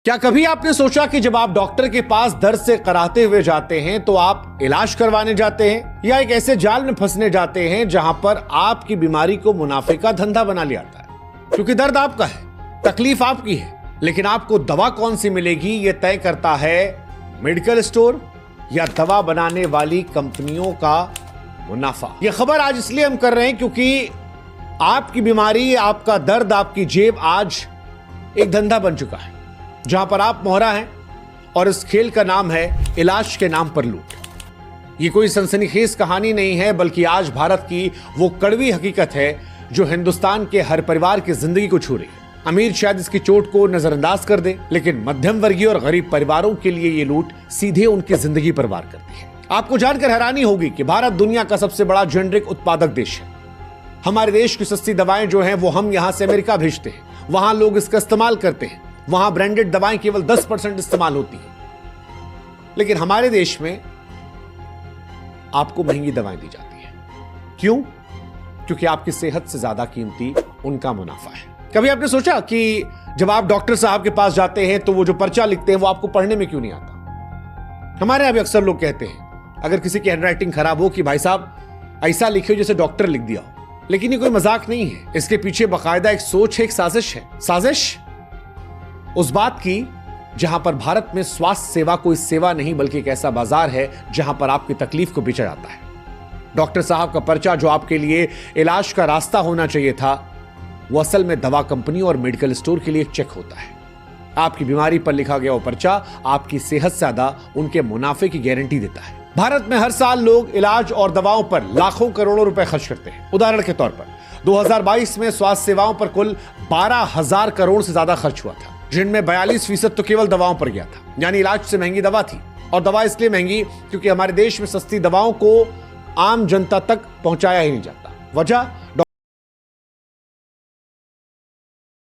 क्या कभी आपने सोचा कि जब आप डॉक्टर के पास दर्द से कराहते हुए जाते हैं तो आप इलाज करवाने जाते हैं या एक ऐसे जाल में फंसने जाते हैं जहां पर आपकी बीमारी को मुनाफे का धंधा बना लिया जाता है? क्योंकि दर्द आपका है, तकलीफ आपकी है, लेकिन आपको दवा कौन सी मिलेगी यह तय करता है मेडिकल स्टोर या दवा बनाने वाली कंपनियों का मुनाफा। यह खबर आज इसलिए हम कर रहे हैं क्योंकि आपकी बीमारी, आपका दर्द, आपकी जेब आज एक धंधा बन चुका है जहां पर आप मोहरा हैं और इस खेल का नाम है इलाज के नाम पर लूट। ये कोई सनसनीखेज कहानी नहीं है, बल्कि आज भारत की वो कड़वी हकीकत है जो हिंदुस्तान के हर परिवार की जिंदगी को छू रही है। अमीर शायद इसकी चोट को नजरअंदाज कर दे, लेकिन मध्यम वर्गीय और गरीब परिवारों के लिए ये लूट सीधे उनकी जिंदगी पर वार करती है। आपको जानकर हैरानी होगी कि भारत दुनिया का सबसे बड़ा जेनरिक उत्पादक देश है। हमारे देश की सस्ती दवाएं जो हैं वो हम यहां से अमेरिका भेजते हैं, वहां लोग इसका इस्तेमाल करते हैं, वहां ब्रांडेड दवाएं केवल 10% इस्तेमाल होती हैं। लेकिन हमारे देश में आपको महंगी दवाएं दी जाती हैं। क्यों? क्योंकि आपकी सेहत से ज्यादा कीमती उनका मुनाफा है। कभी आपने सोचा कि जब आप डॉक्टर साहब के पास जाते हैं तो वो जो पर्चा लिखते हैं वो आपको पढ़ने में क्यों नहीं आता? हमारे यहां भी अक्सर लोग कहते हैं, अगर किसी की हैंडराइटिंग खराब हो, कि भाई साहब ऐसा लिखियो जैसे डॉक्टर लिख दिया हो। लेकिन ये कोई मजाक नहीं है, इसके पीछे बाकायदा एक सोच है, एक साजिश है। साजिश उस बात की जहां पर भारत में स्वास्थ्य सेवा कोई सेवा नहीं बल्कि एक ऐसा बाजार है जहां पर आपकी तकलीफ को बेचा जाता है। डॉक्टर साहब का पर्चा जो आपके लिए इलाज का रास्ता होना चाहिए था, वो असल में दवा कंपनी और मेडिकल स्टोर के लिए एक चेक होता है। आपकी बीमारी पर लिखा गया वो पर्चा आपकी सेहत से ज्यादा उनके मुनाफे की गारंटी देता है। भारत में हर साल लोग इलाज और दवाओं पर लाखों करोड़ों रुपए खर्च करते हैं। उदाहरण के तौर पर 2022 में स्वास्थ्य सेवाओं पर कुल 12,000 करोड़ से ज्यादा खर्च हुआ था, जिनमें 42% तो केवल दवाओं पर गया था। यानी इलाज से महंगी दवा थी, और दवा इसलिए महंगी क्योंकि हमारे देश में सस्ती दवाओं को आम जनता तक पहुंचाया ही नहीं जाता। वजह